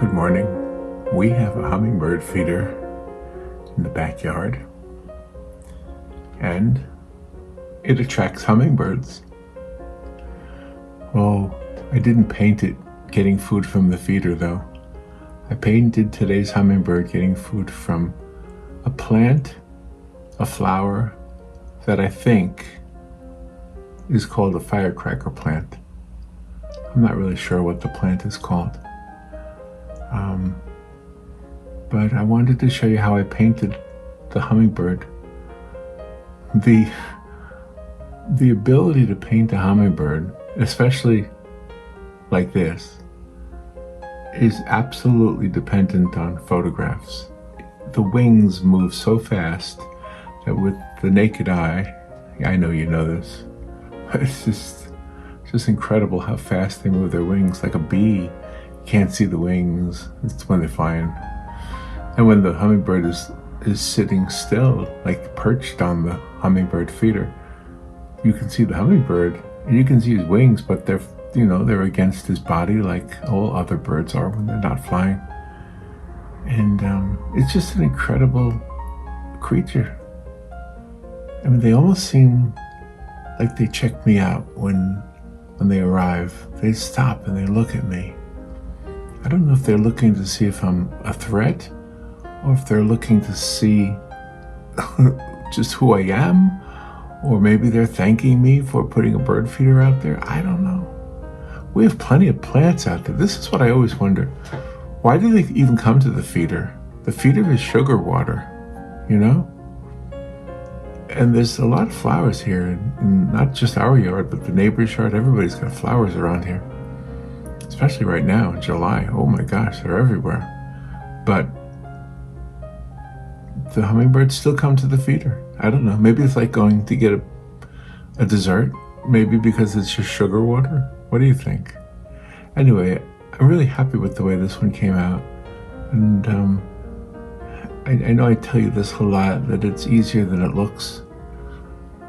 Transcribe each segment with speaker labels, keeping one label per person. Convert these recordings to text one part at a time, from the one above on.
Speaker 1: Good morning. We have a hummingbird feeder in the backyard, and it attracts hummingbirds. Well, I didn't paint it getting food from the feeder though. I painted today's hummingbird getting food from a plant, a flower that I think is called a firecracker plant. I'm not really sure what the plant is called. But I wanted to show you how I painted the hummingbird. The ability to paint a hummingbird, especially like this, is absolutely dependent on photographs. The wings move so fast that with the naked eye, I know you know this, but it's just incredible how fast they move their wings. Like a bee, you can't see the wings. It's when they're flying. And when the hummingbird is sitting still, like perched on the hummingbird feeder, you can see the hummingbird and you can see his wings, but they're against his body like all other birds are when they're not flying. And it's just an incredible creature. I mean, they almost seem like they check me out when they arrive. They stop and they look at me. I don't know if they're looking to see if I'm a threat or if they're looking to see just who I am, or maybe they're thanking me for putting a bird feeder out there. I don't know. We have plenty of plants out there. This is what I always wonder. Why do they even come to the feeder? The feeder is sugar water, you know? And there's a lot of flowers here, in not just our yard, but the neighbor's yard. Everybody's got flowers around here, especially right now in July. Oh my gosh, they're everywhere. But the hummingbirds still come to the feeder. I don't know. Maybe it's like going to get a dessert. Maybe because it's just sugar water. What do you think? Anyway, I'm really happy with the way this one came out. And I know I tell you this a lot, that it's easier than it looks.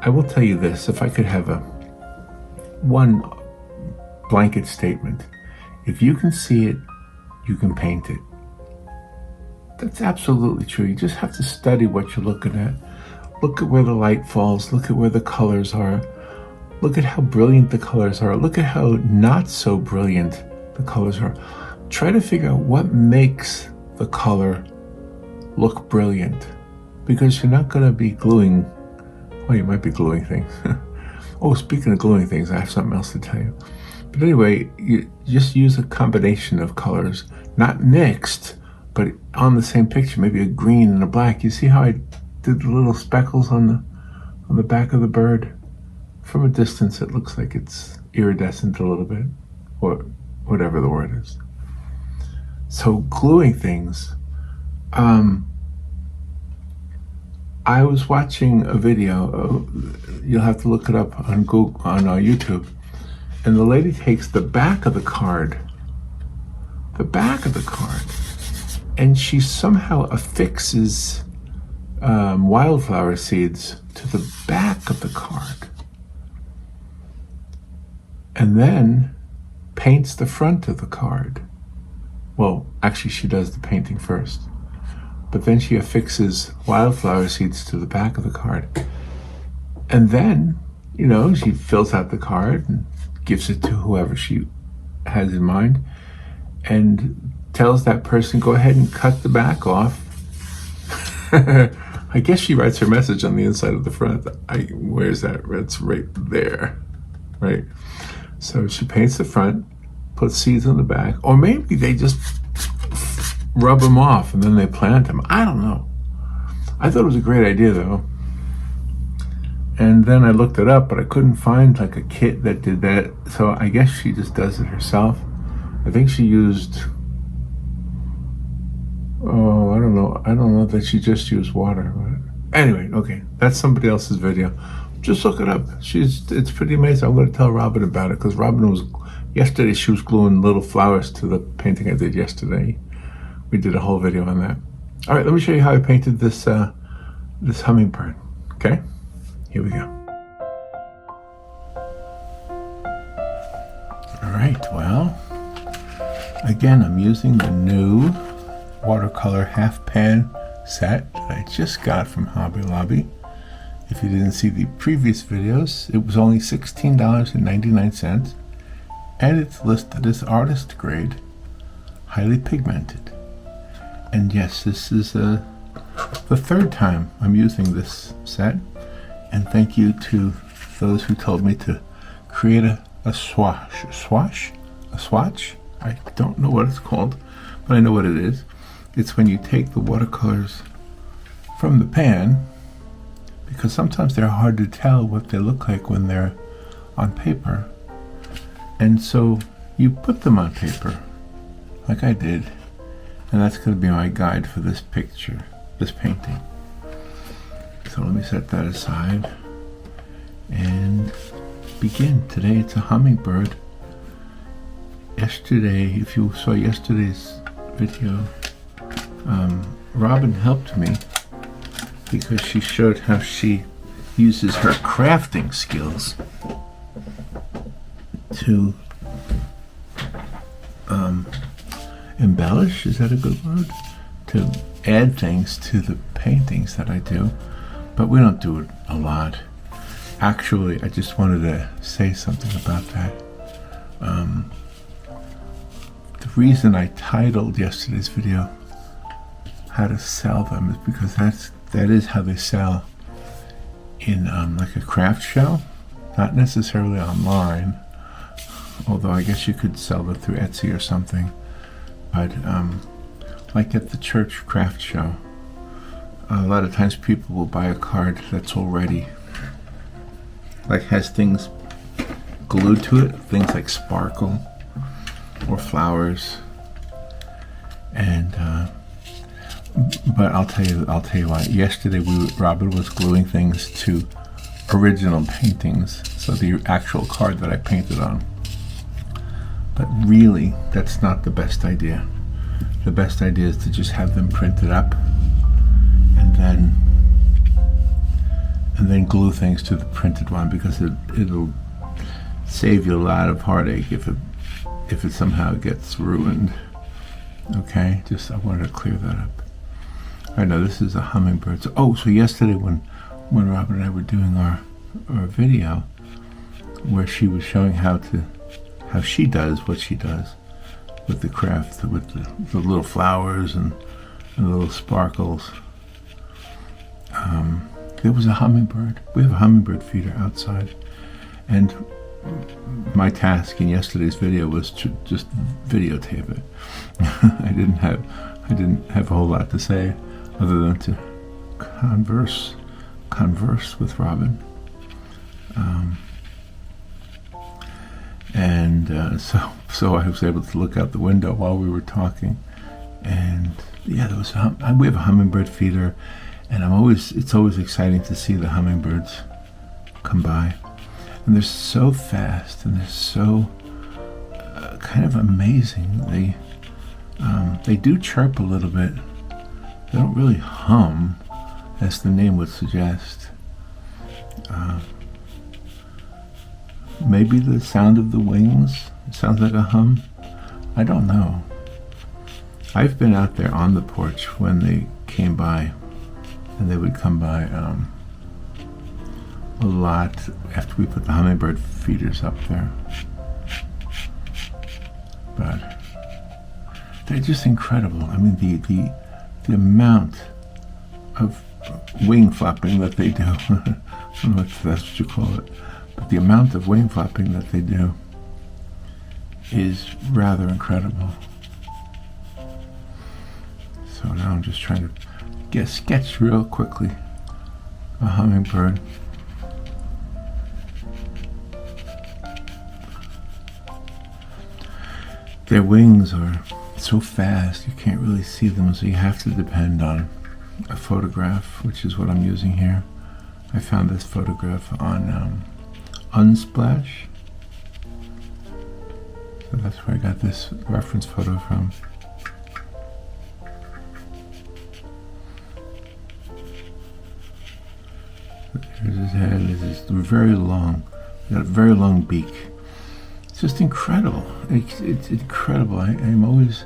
Speaker 1: I will tell you this, if I could have one blanket statement. If you can see it, you can paint it. That's absolutely true. You just have to study what you're looking at. Look at where the light falls. Look at where the colors are. Look at how brilliant the colors are. Look at how not so brilliant the colors are. Try to figure out what makes the color look brilliant, because you're not going to be gluing. Well, you might be gluing things. Oh, speaking of gluing things, I have something else to tell you. But anyway, you just use a combination of colors, not mixed, but on the same picture, maybe a green and a black. You see how I did the little speckles on the back of the bird? From a distance, it looks like it's iridescent a little bit, or whatever the word is. So gluing things. I was watching a video. You'll have to look it up on Google, on YouTube. And the lady takes the back of the card, and she somehow affixes wildflower seeds to the back of the card, and then paints the front of the card. Well, actually, she does the painting first, but then she affixes wildflower seeds to the back of the card. And then, she fills out the card and gives it to whoever she has in mind, and tells that person, go ahead and cut the back off. I guess she writes her message on the inside of the front. Where's that? It's right there, right? So she paints the front, puts seeds on the back, or maybe they just rub them off and then they plant them. I don't know. I thought it was a great idea though. And then I looked it up, but I couldn't find like a kit that did that. So I guess she just does it herself. I think she used, I don't know that she just used water. But anyway, okay, that's somebody else's video. Just look it up. It's pretty amazing. I'm going to tell Robin about it, because yesterday she was gluing little flowers to the painting I did yesterday. We did a whole video on that. All right, let me show you how I painted this hummingbird. Okay, here we go. All right, well, Again, I'm using the new watercolor half pan set that I just got from Hobby Lobby. If you didn't see the previous videos, it was only $16.99, and it's listed as artist grade, highly pigmented. And yes, this is the third time I'm using this set, and thank you to those who told me to create a swatch. I don't know what it's called, but I know what it is. It's when you take the watercolors from the pan, because sometimes they're hard to tell what they look like when they're on paper. And so you put them on paper, like I did, and that's going to be my guide for this picture, this painting. So let me set that aside and begin. Today it's a hummingbird. Yesterday, if you saw yesterday's video, Robin helped me because she showed how she uses her crafting skills to embellish, is that a good word? To add things to the paintings that I do, but we don't do it a lot. Actually, I just wanted to say something about that. The reason I titled yesterday's video how to sell them is because that is how they sell in like a craft show, not necessarily online, although I guess you could sell it through Etsy or something, but like at the church craft show, a lot of times people will buy a card that's already like has things glued to it, things like sparkle or flowers, and but I'll tell you why. Yesterday, Robin was gluing things to original paintings, so the actual card that I painted on. But really, that's not the best idea. The best idea is to just have them printed up, and then glue things to the printed one, because it'll save you a lot of heartache if it somehow gets ruined. Okay, I wanted to clear that up. I know this is a hummingbird. So yesterday when Robin and I were doing our video, where she was showing how she does what she does with the craft, with the little flowers and the little sparkles. There was a hummingbird. We have a hummingbird feeder outside, and my task in yesterday's video was to just videotape it. I didn't have a whole lot to say other than to converse with Robin, so I was able to look out the window while we were talking, and yeah, we have a hummingbird feeder, and it's always exciting to see the hummingbirds come by, and they're so fast and they're so kind of amazing. They do chirp a little bit. They don't really hum, as the name would suggest. Maybe the sound of the wings sounds like a hum. I don't know. I've been out there on the porch when they came by, and they would come by a lot after we put the hummingbird feeders up there. But they're just incredible. I mean, the amount of wing flapping that they do. I don't know if that's what you call it, but the amount of wing flapping that they do is rather incredible. So now I'm just trying to sketch real quickly a hummingbird. Their wings are so fast you can't really see them, so you have to depend on a photograph, which is what I'm using here. I found this photograph on Unsplash, so that's where I got this reference photo from. There's his head. This is very long. Got a very long beak. It's just incredible. It's incredible. I'm always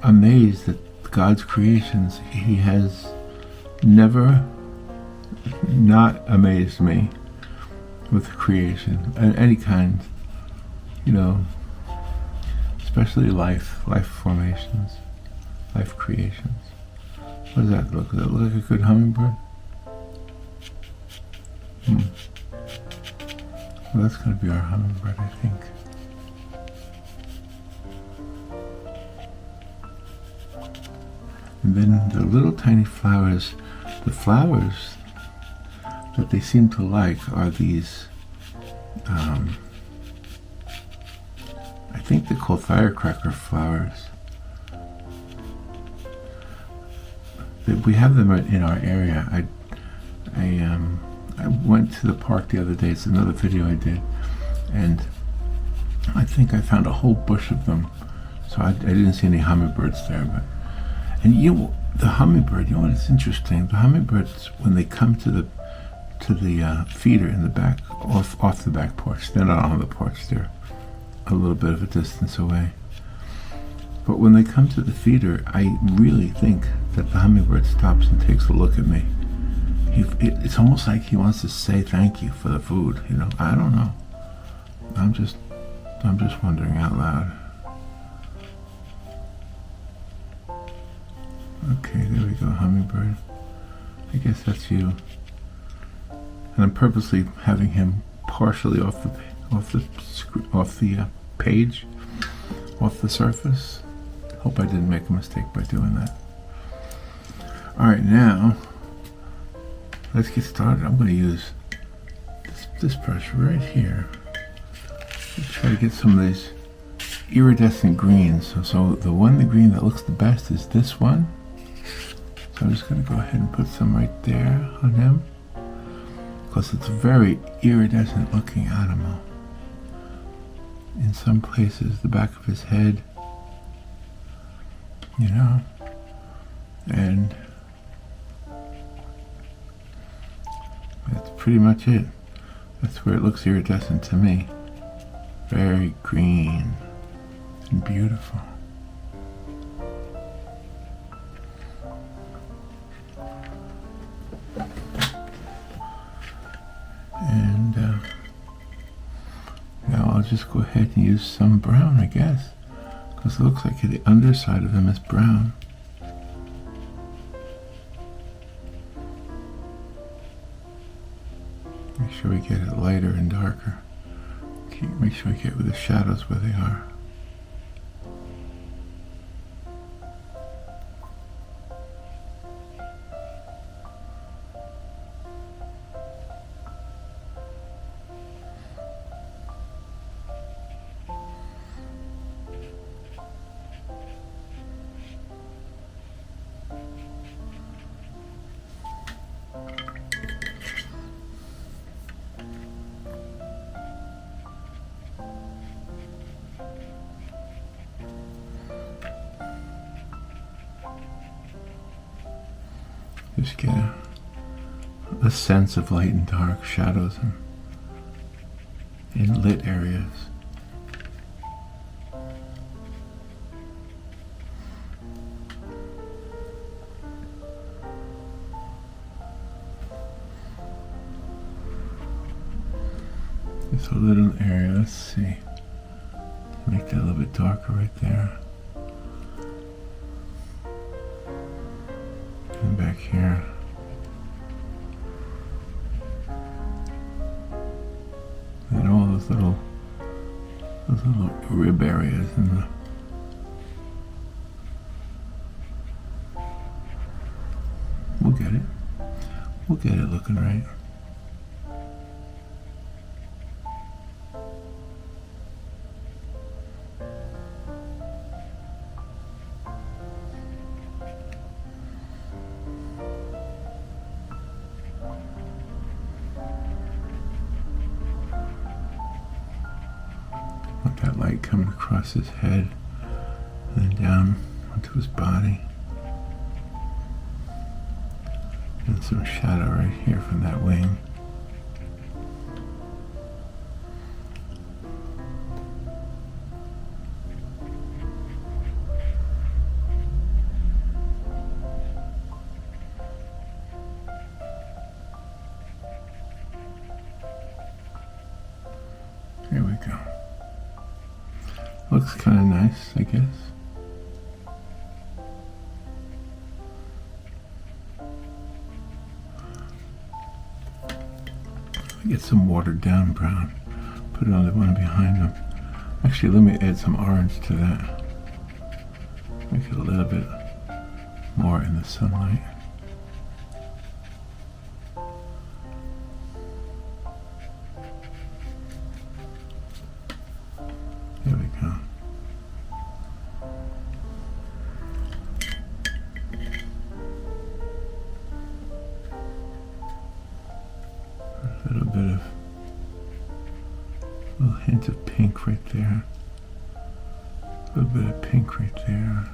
Speaker 1: amazed at God's creations. He has never not amazed me with creation, any kind, especially life formations, life creations. What does that look? Does that look like a good hummingbird? Well, that's going to be our hummingbird, I think. And then the little tiny flowers, the flowers that they seem to like are these, I think they're called firecracker flowers. We have them in our area. I went to the park the other day. It's another video I did, and I think I found a whole bush of them. So I didn't see any hummingbirds there, but the hummingbird. You know what? It's interesting. The hummingbirds, when they come to the feeder in the back, off the back porch. They're not on the porch. They're a little bit of a distance away. But when they come to the feeder, I really think that the hummingbird stops and takes a look at me. It's almost like he wants to say thank you for the food. I don't know. I'm just wondering out loud. Okay, there we go, hummingbird. I guess that's you. And I'm purposely having him partially off the page, off the surface. Hope I didn't make a mistake by doing that. All right, now let's get started. I'm going to use this brush right here. Let's try to get some of these iridescent greens. So the green that looks the best is this one. So I'm just going to go ahead and put some right there on him, because it's a very iridescent looking animal. In some places, the back of his head, and that's pretty much it. That's where it looks iridescent to me. Very green and beautiful. And now I'll just go ahead and use some brown, I guess, because it looks like the underside of him is brown. Make sure we get it lighter and darker. Make sure we get with the shadows where they are. Just get a sense of light and dark, shadows in lit areas. Just a little area, let's see. Make that a little bit darker right there. And back here. And all those little rib areas in the We'll get it looking right. Want that light coming across his head and then down onto his body. And some shadow right here from that wing. looks kind of nice, I guess. Get some watered down brown. Put it on the one behind them. Actually, let me add some orange to that. Make it a little bit more in the sunlight. There we go. A little bit of, a little hint of pink right there. A little bit of pink right there.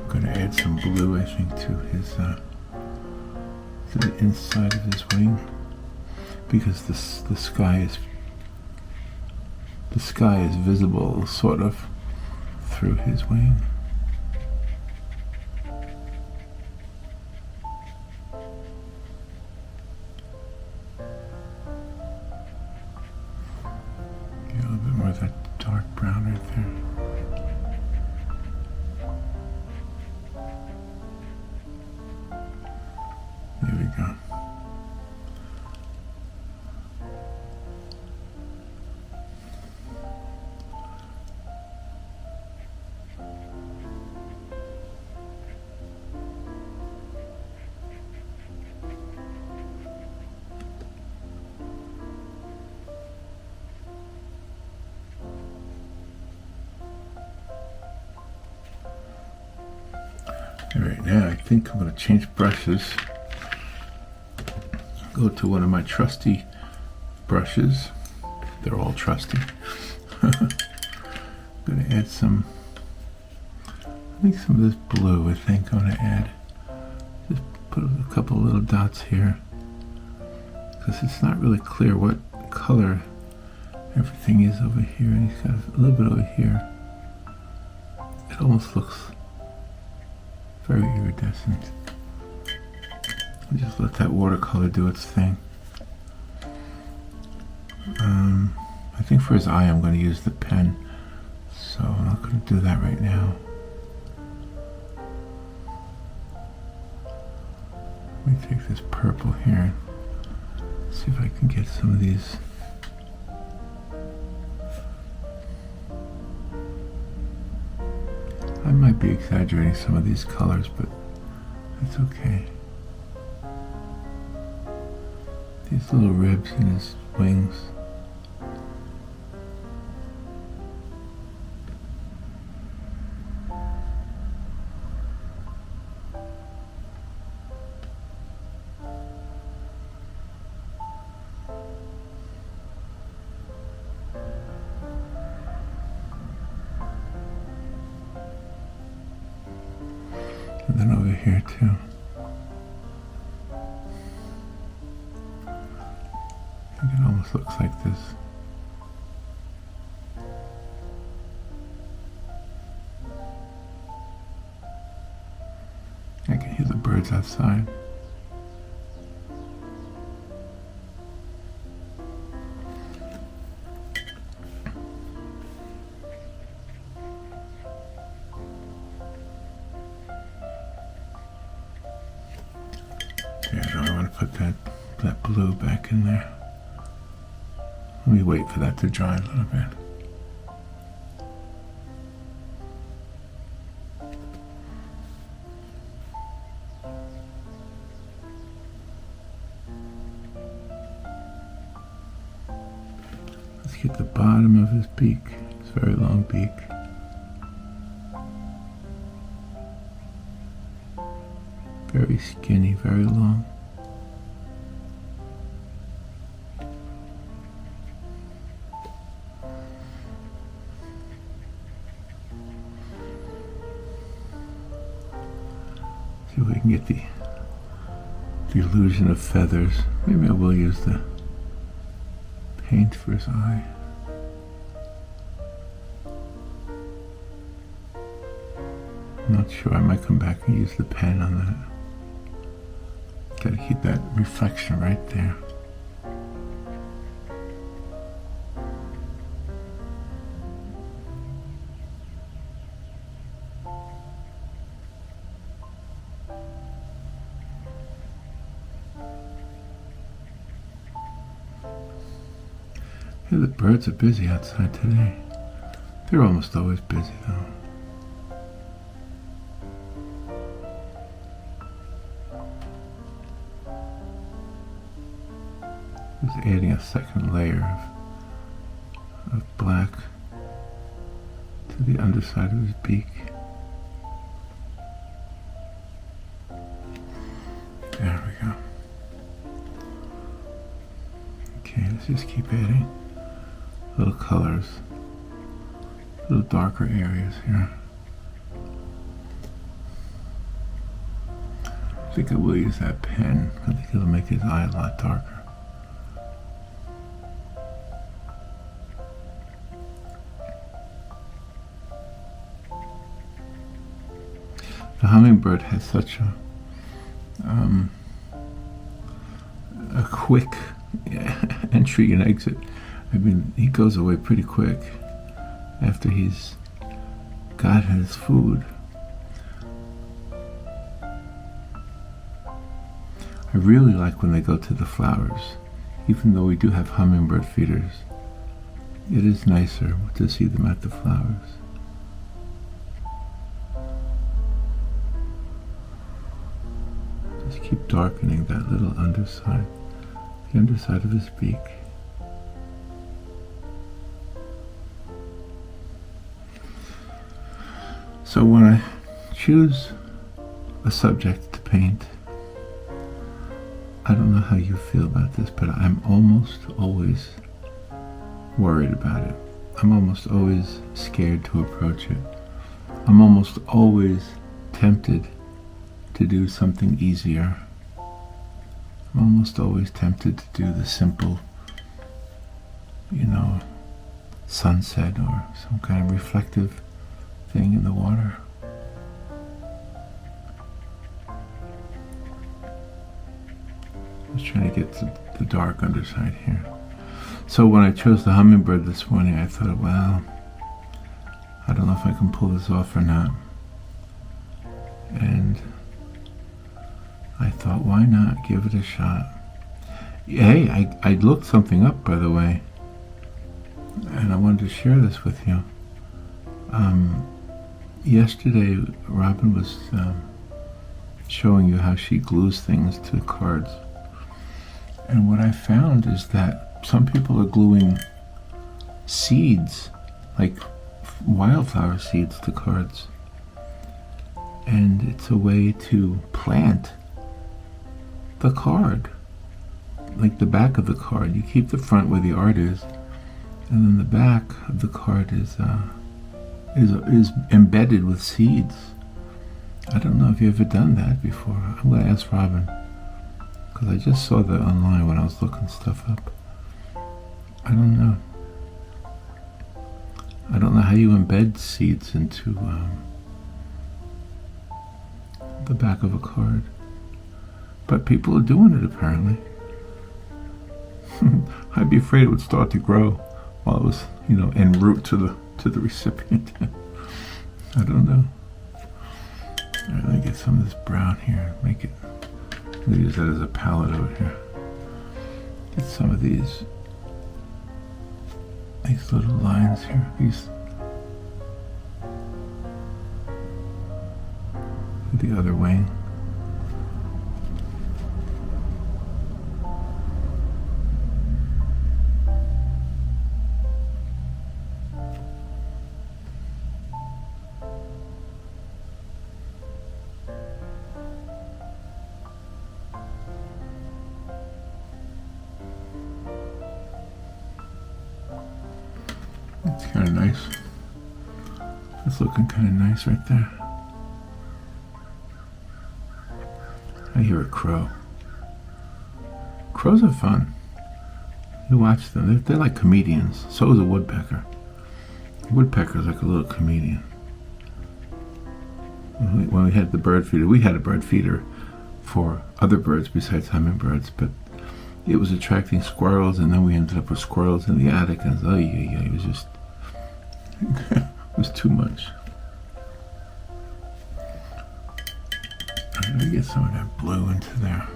Speaker 1: I'm going to add some blue, I think, to his, to the inside of his wing, because the sky is visible, sort of, through his wing. A little bit more of that dark brown right there. There we go. All right, now I think I'm going to change brushes. Go to one of my trusty brushes. They're all trusty. I'm going to add some, I think some of this blue, I think I'm going to add. Just put a couple little dots here, because it's not really clear what color everything is over here, and he's got a little bit over here. It almost looks very iridescent. I'll just let that watercolor do its thing. I think for his eye I'm going to use the pen, so I'm not going to do that right now. Let me take this purple here, see if I can get some of these. I might be exaggerating some of these colors, but that's okay. These little ribs in his wings. And then over here too. I think it almost looks like this. I can hear the birds outside. There, I want to put that blue back in there. Let me wait for that to dry a little bit. Let's get the bottom of his beak, his very long beak. Very skinny, very long. See if we can get the illusion of feathers. Maybe I will use the paint for his eye. I'm not sure. I might come back and use the pen on that. Gotta keep that reflection right there. Yeah, the birds are busy outside today. They're almost always busy though. Just adding a second layer of black to the underside of his beak. There we go. Okay, let's just keep adding little colors, little darker areas here. I think I will use that pen. I think it'll make his eye a lot darker. The hummingbird has such a quick entry and exit. I mean, he goes away pretty quick after he's got his food. I really like when they go to the flowers. Even though we do have hummingbird feeders, it is nicer to see them at the flowers. Just keep darkening that little underside, the underside of his beak. So when I choose a subject to paint, I don't know how you feel about this, but I'm almost always worried about it. I'm almost always scared to approach it. I'm almost always tempted to do something easier. I'm almost always tempted to do the simple, sunset or some kind of reflective thing in the water. Just trying to get to the dark underside here. So when I chose the hummingbird this morning, I thought, well, I don't know if I can pull this off or not. And I thought, why not give it a shot? Hey, I looked something up, by the way, and I wanted to share this with you. Yesterday, Robin was showing you how she glues things to cards. And what I found is that some people are gluing seeds, like wildflower seeds, to cards. And it's a way to plant the card, like the back of the card. You keep the front where the art is, and then the back of the card is embedded with seeds. I don't know if you've ever done that before. I'm going to ask Robin, because I just saw that online when I was looking stuff up. I don't know. I don't know how you embed seeds into the back of a card. But people are doing it, apparently. I'd be afraid it would start to grow while it was, en route to the recipient. I don't know. All right, let me get some of this brown here. I'm gonna use that as a palette over here. Get some of these little lines here. The other wing. It's kind of nice. It's looking kind of nice right there. I hear a crow. Crows are fun. You watch them. They're like comedians. So is a woodpecker. A woodpecker's like a little comedian. When we had the bird feeder, we had a bird feeder for other birds besides hummingbirds, but it was attracting squirrels, and then we ended up with squirrels in the attic, and it was just it was too much. Let me get some of that blue into there.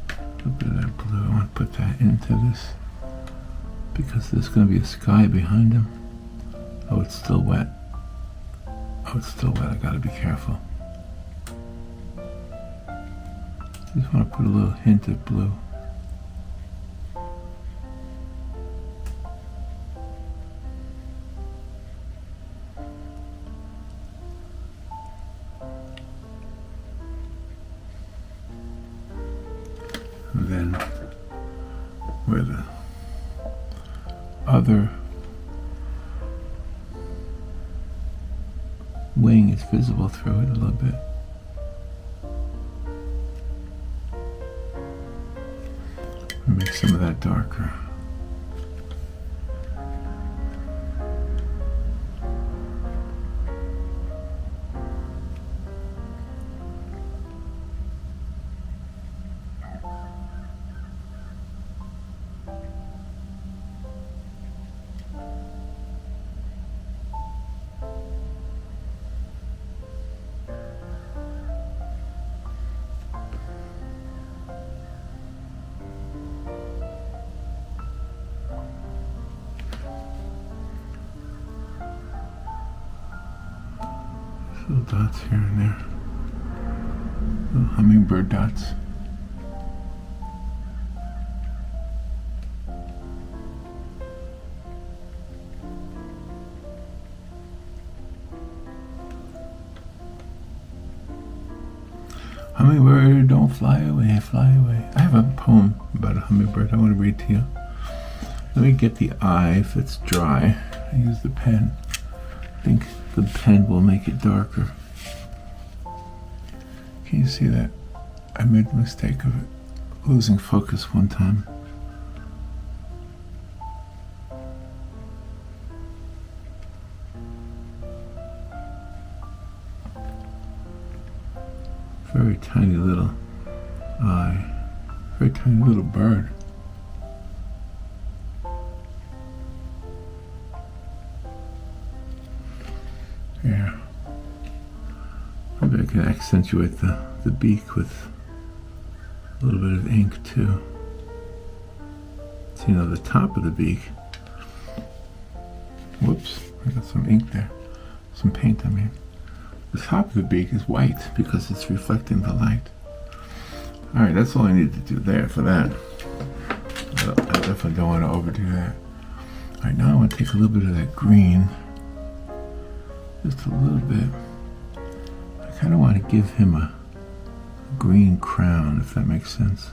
Speaker 1: A little bit of that blue. I want to put that into this because there's going to be a sky behind him. Oh, it's still wet. Oh, it's still wet. I got to be careful. Just want to put a little hint of blue. And then where the other wing is visible through it a little bit. Make some of that darker. Little dots here and there. Little hummingbird dots. Hummingbird, don't fly away, fly away. I have a poem about a hummingbird I want to read to you. Let me get the eye if it's dry. I use the pen. I think the pen will make it darker. Can you see that? I made the mistake of it, losing focus one time. Very tiny little eye, very tiny little bird. Yeah. Maybe I can accentuate the beak with a little bit of ink too. So, you know, the top of the beak. Whoops, I got some ink there. Some paint, I mean. The top of the beak is white because it's reflecting the light. Alright, that's all I need to do there for that. I definitely don't want to overdo that. Alright, now I want to take a little bit of that green. Just a little bit. I kind of want to give him a green crown, if that makes sense.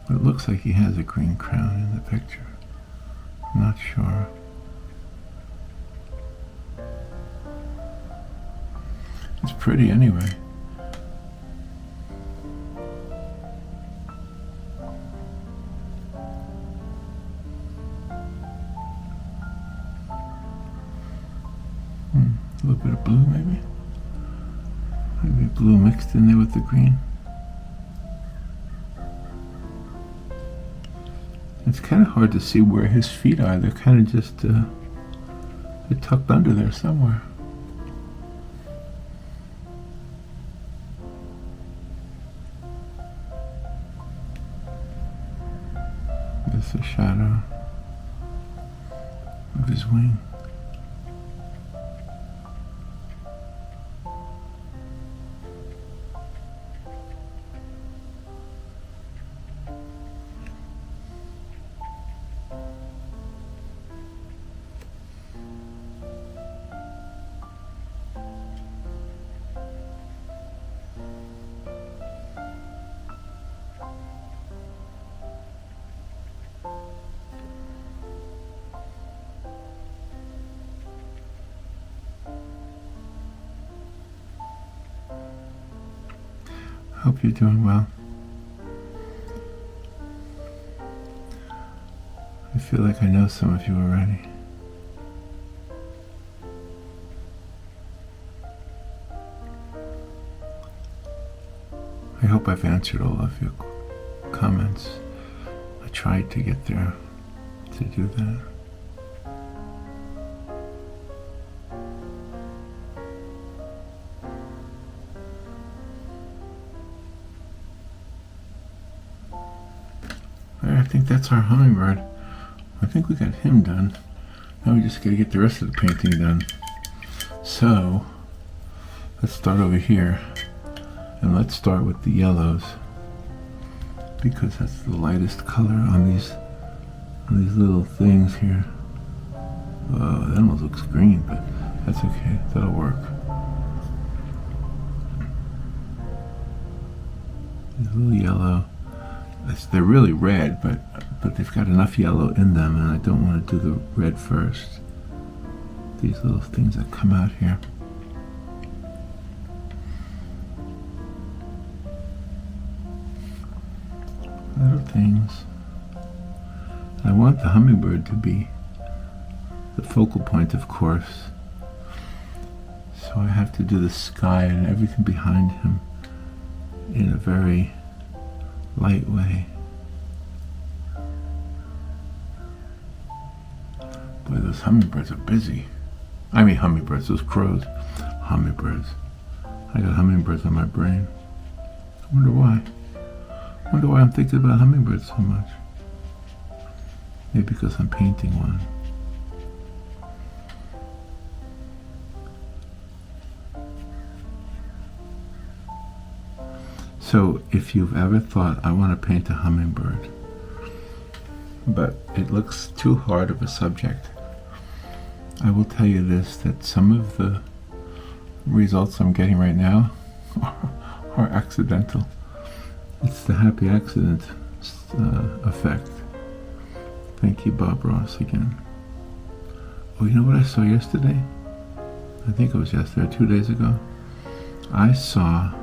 Speaker 1: But it looks like he has a green crown in the picture. I'm not sure. It's pretty anyway. A little bit of blue maybe? Maybe blue mixed in there with the green. It's kind of hard to see where his feet are. They're kind of just they're tucked under there somewhere. There's a shadow of his wing. Hope you're doing well. I feel like I know some of you already. I hope I've answered all of your comments. I tried to get there to do that. I think that's our hummingbird. I think we got him done. Now we just gotta get the rest of the painting done. So, let's start over here. And let's start with the yellows, because that's the lightest color on these little things here. Oh, that almost looks green, but that's okay. That'll work. These little yellow. They're really red, but they've got enough yellow in them, and I don't want to do the red first. These little things that come out here. Little things. I want the hummingbird to be the focal point, of course. So I have to do the sky and everything behind him in a very light way. Boy, those hummingbirds are busy. I mean hummingbirds, those crows. Hummingbirds. I got hummingbirds on my brain. I wonder why. I wonder why I'm thinking about hummingbirds so much. Maybe because I'm painting one. So if you've ever thought, I want to paint a hummingbird, but it looks too hard of a subject, I will tell you this, that some of the results I'm getting right now are accidental. It's the happy accident effect. Thank you, Bob Ross, again. Oh, you know what I saw yesterday? I think it was yesterday, 2 days ago. I saw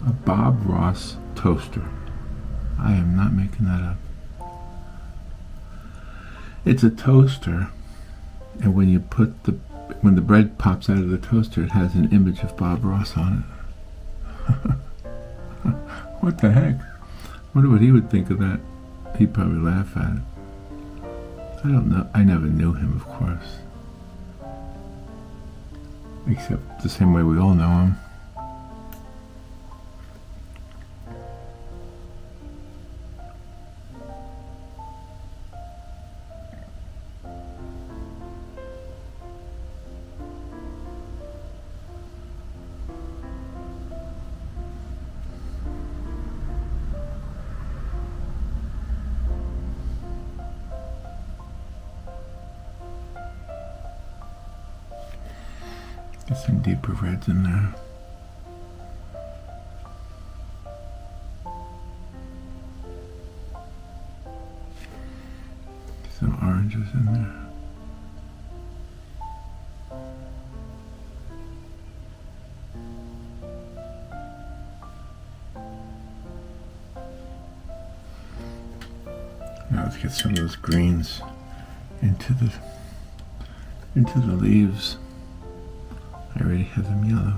Speaker 1: a Bob Ross toaster. I am not making that up. It's a toaster, and when the bread pops out of the toaster, it has an image of Bob Ross on it. What the heck? Wonder what he would think of that. He'd probably laugh at it. I don't know. I never knew him, of course. Except the same way we all know him. Get some deeper reds in there. Some oranges in there. Now let's get some of those greens into the leaves. I already have them yellow.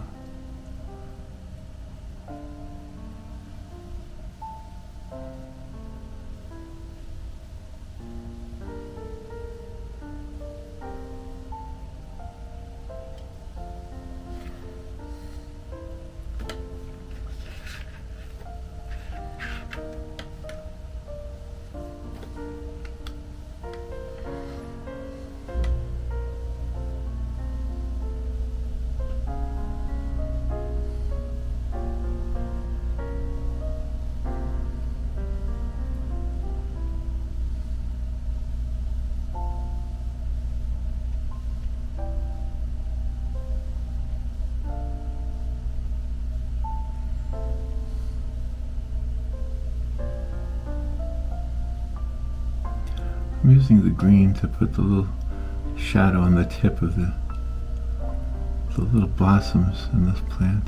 Speaker 1: I'm using the green to put the little shadow on the tip of the little blossoms in this plant.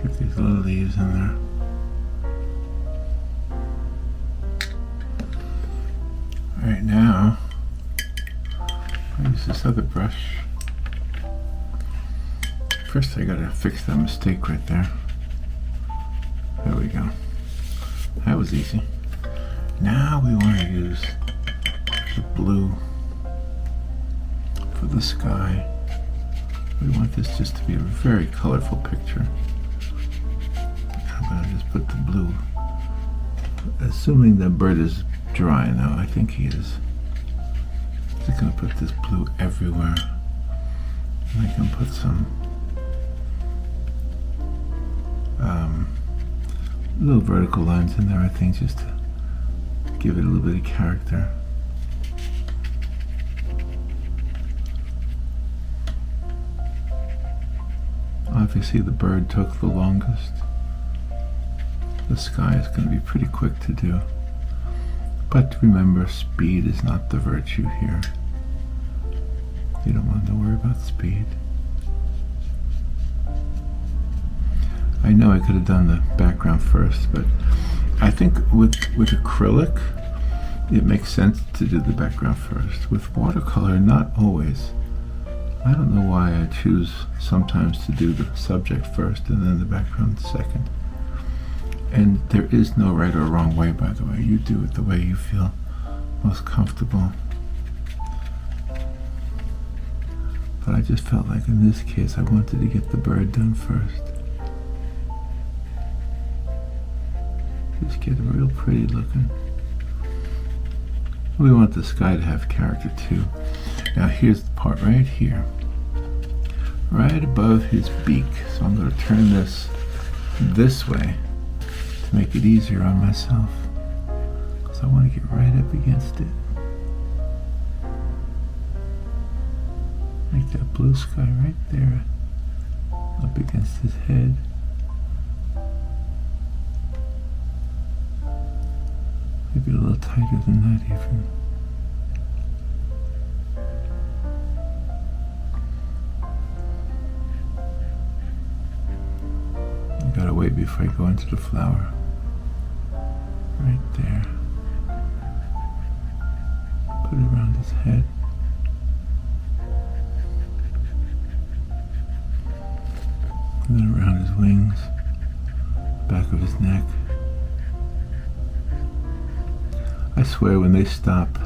Speaker 1: Get these little leaves in there. Alright, now I'll use this other brush. First I gotta fix that mistake right there. There we go. That was easy. Now we want to use the blue for the sky. We want this just to be a very colorful picture. I'm going to just put the blue, assuming the bird is dry now. I think he is. Just going to put this blue everywhere. And I can put some little vertical lines in there, I think, just to give it a little bit of character. Obviously the bird took the longest. The sky is going to be pretty quick to do. But remember, speed is not the virtue here. You don't want to worry about speed. I know I could have done the background first, but I think with acrylic, it makes sense to do the background first. With watercolor, not always. I don't know why I choose sometimes to do the subject first and then the background second. And there is no right or wrong way, by the way. You do it the way you feel most comfortable. But I just felt like in this case, I wanted to get the bird done first. Just get it real pretty looking. We want the sky to have character too. Now here's the part right here, right above his beak. So I'm going to turn this way to make it easier on myself, because I want to get right up against it. Make that blue sky right there, up against his head. Maybe a little tighter than that even. I gotta wait before I go into the flower. Right there. Put it around his head. And then around his wings, back of his neck. I swear when they stop,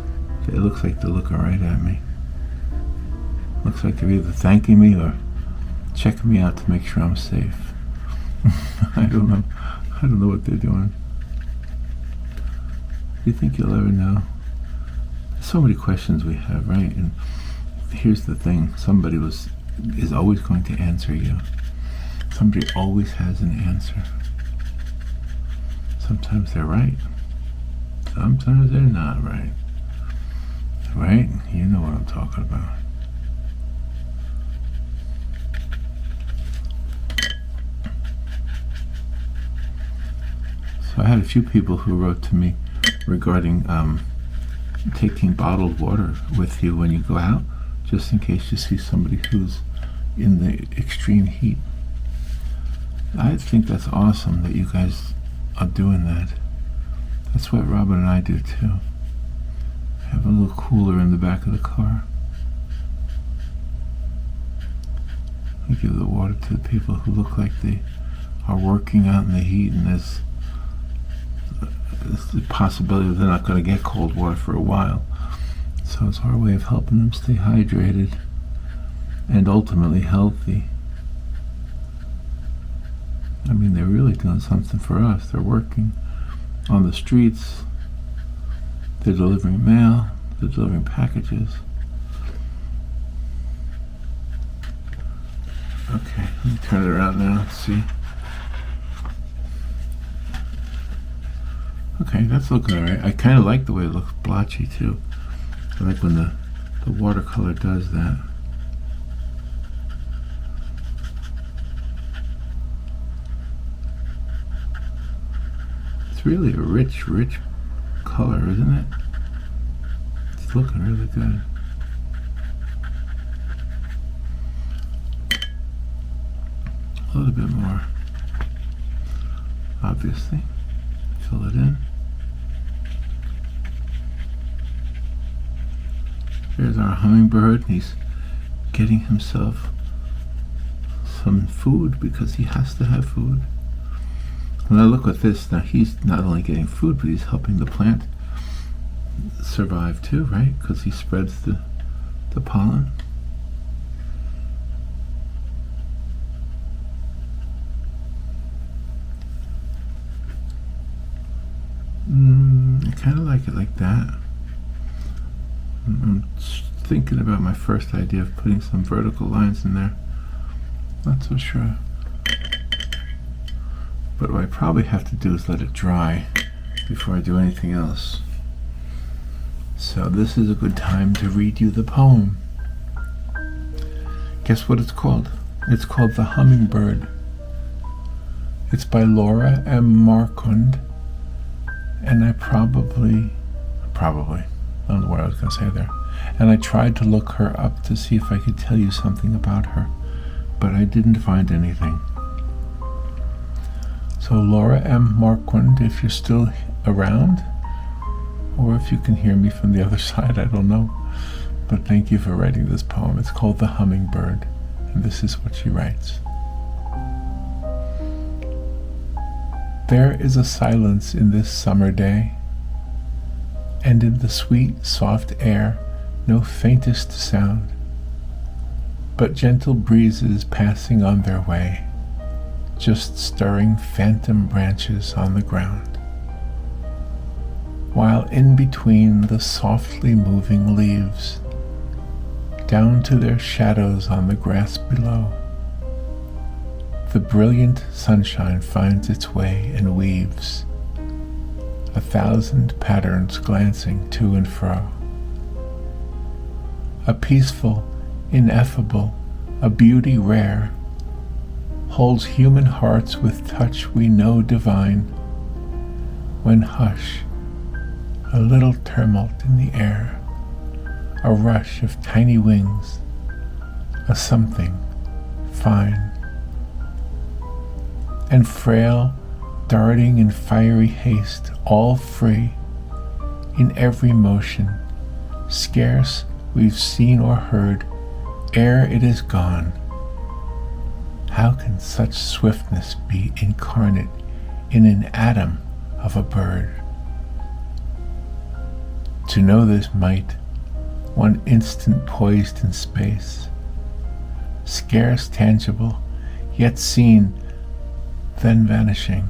Speaker 1: it looks like they're looking right at me. Looks like they're either thanking me or checking me out to make sure I'm safe. I don't know. I don't know what they're doing. Do you think you'll ever know? There's so many questions we have, right? And here's the thing. Somebody is always going to answer you. Somebody always has an answer. Sometimes they're right. Sometimes they're not right. Right? You know what I'm talking about. So I had a few people who wrote to me regarding taking bottled water with you when you go out, just in case you see somebody who's in the extreme heat. I think that's awesome that you guys are doing that. That's what Robin and I do too. Have a little cooler in the back of the car. We give the water to the people who look like they are working out in the heat, and there's the possibility that they're not going to get cold water for a while. So it's our way of helping them stay hydrated and ultimately healthy. I mean, they're really doing something for us. They're working on the streets, they're delivering mail, they're delivering packages. Okay, let me turn it around now, let's see. Okay, that's looking alright. I kind of like the way it looks blotchy too. I like when the watercolor does that. It's really a rich color, isn't it? It's looking really good. A little bit more. obviously. Fill it in. There's our hummingbird. He's getting himself some food because he has to have food. Now look at this. Now he's not only getting food, but he's helping the plant survive too, right? Because he spreads the pollen. I kind of like it like that. I'm thinking about my first idea of putting some vertical lines in there. Not so sure. But what I probably have to do is let it dry before I do anything else. So this is a good time to read you the poem. Guess what it's called? It's called The Hummingbird. It's by Laura M. Marquand, and I probably, I don't know what I was going to say there. And I tried to look her up to see if I could tell you something about her, but I didn't find anything. So Laura M. Marquand, if you're still around, or if you can hear me from the other side, I don't know. But thank you for writing this poem. It's called The Hummingbird, and this is what she writes. There is a silence in this summer day, and in the sweet, soft air, no faintest sound, but gentle breezes passing on their way, just stirring phantom branches on the ground, while in between the softly moving leaves, down to their shadows on the grass below, the brilliant sunshine finds its way and weaves 1,000 patterns glancing to and fro. A peaceful, ineffable, a beauty rare, holds human hearts with touch we know divine, when hush, a little tumult in the air, a rush of tiny wings, a something fine, and frail, darting in fiery haste, all free, in every motion, scarce we've seen or heard, ere it is gone. How can such swiftness be incarnate in an atom of a bird? To know this might, one instant poised in space, scarce tangible, yet seen, then vanishing,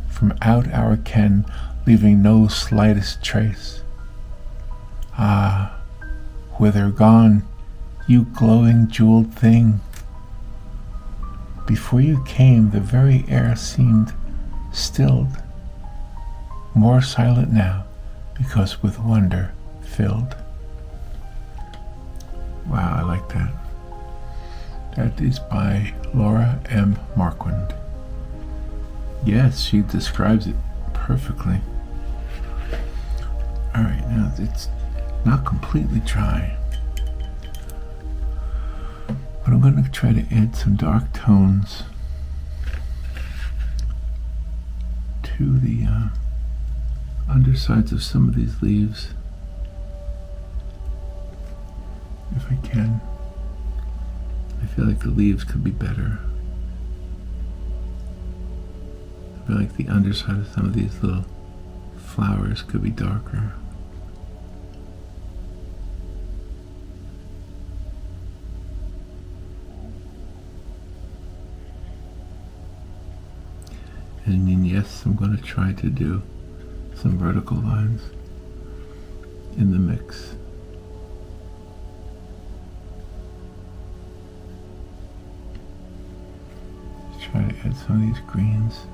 Speaker 1: from out our ken, leaving no slightest trace. Ah, whither gone, you glowing jeweled thing? Before you came, the very air seemed stilled, more silent now, because with wonder filled. Wow, I like that. That is by Laura M. Marquand. Yes, she describes it perfectly. Alright, now it's not completely dry, but I'm going to try to add some dark tones to the undersides of some of these leaves, if I can. I feel like the leaves could be better. I feel like the underside of some of these little flowers could be darker. And then yes, I'm going to try to do some vertical lines in the mix. Try to add some of these greens.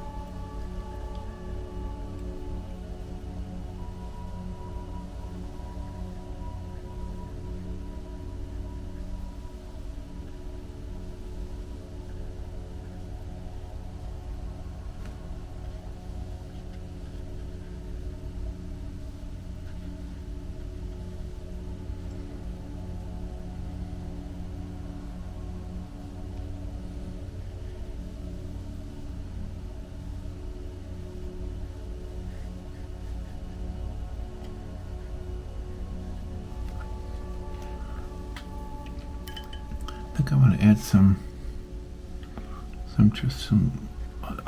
Speaker 1: think I want to add some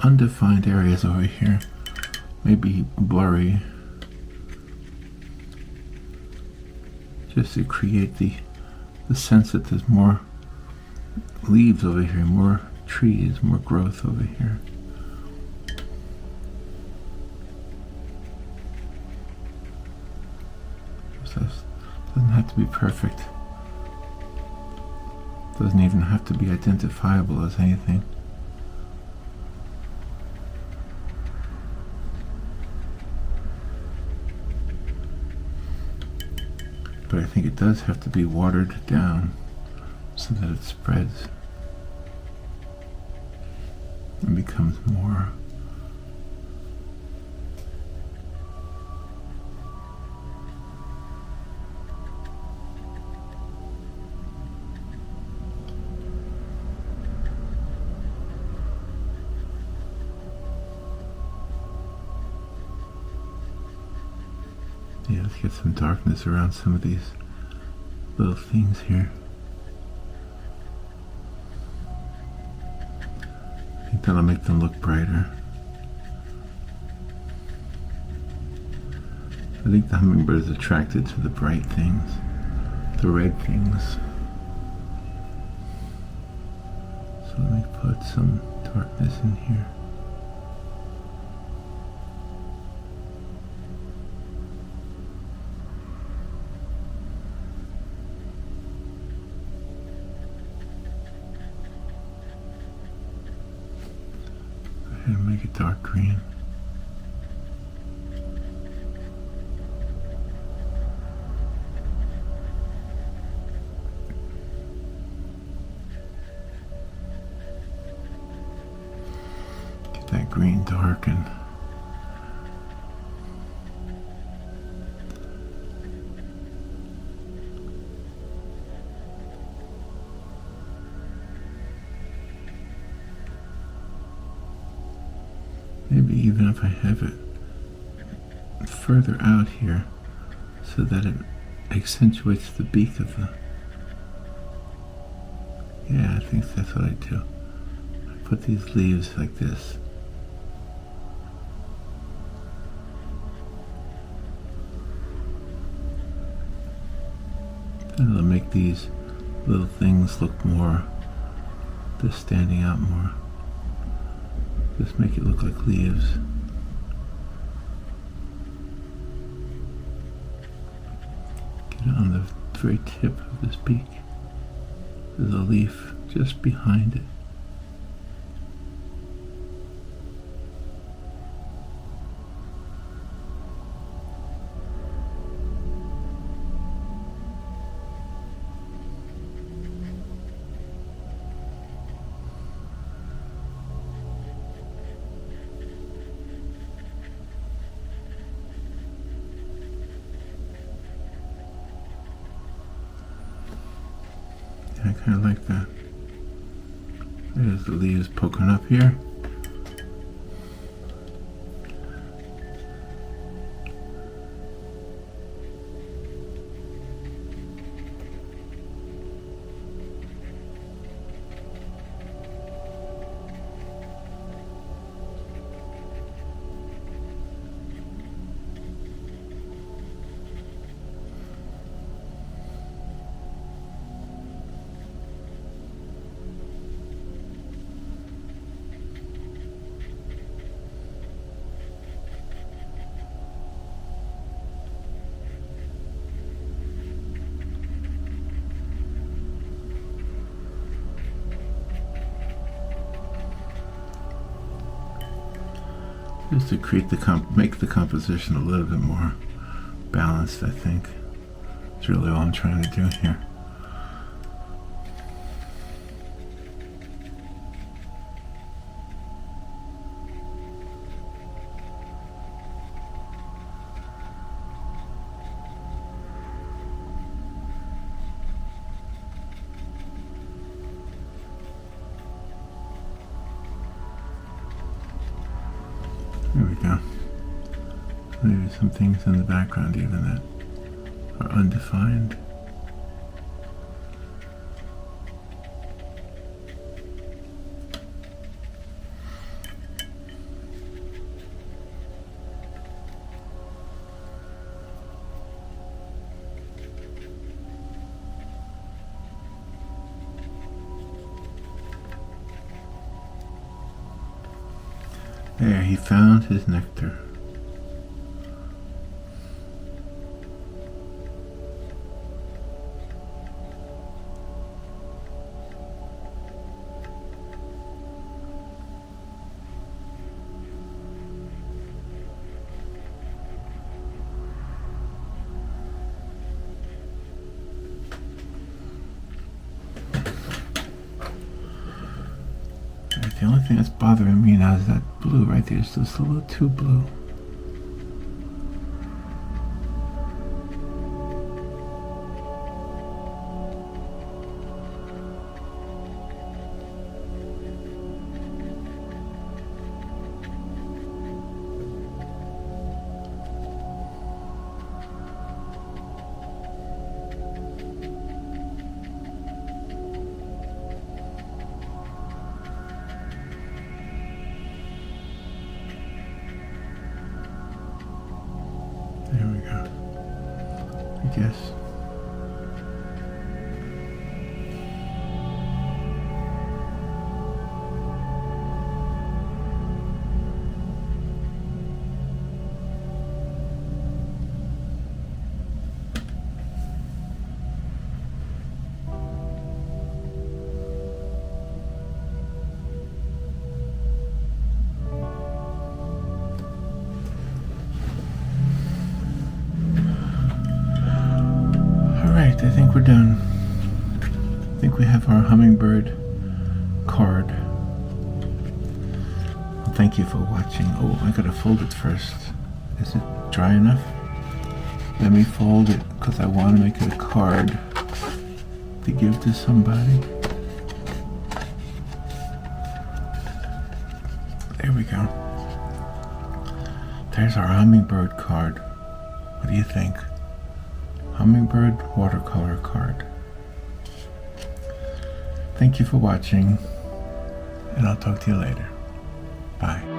Speaker 1: undefined areas over here, maybe blurry, just to create the sense that there's more leaves over here, more trees, more growth over here. Doesn't have to be perfect. Doesn't even have to be identifiable as anything. But I think it does have to be watered down so that it spreads and becomes more. Yeah, let's get some darkness around some of these little things here. I think that'll make them look brighter. I think the hummingbird is attracted to the bright things, the red things. So let me put some darkness in here. And make it dark green. Get that green darken. Maybe even if I have it further out here so that it accentuates the beak of the... Yeah, I think that's what I do. I put these leaves like this. And it'll make these little things look more, they're standing out more. Just make it look like leaves. Get it on the very tip of this beak. There's a leaf just behind it. I kind of like that. There's the leaves poking up here. Just to create make the composition a little bit more balanced, I think. That's really all I'm trying to do here. There we go. Maybe some things in the background even that are undefined. There, he found his nectar. The only thing that's bothering me now is that blue right there. It's just a little too blue. There we go. I guess. I think we're done. I think we have our hummingbird card. Well, thank you for watching. Oh, I gotta fold it first. Is it dry enough? Let me fold it because I want to make it a card to give to somebody. There we go. There's our hummingbird card. What do you think? Hummingbird watercolor card. Thank you for watching, and I'll talk to you later. Bye.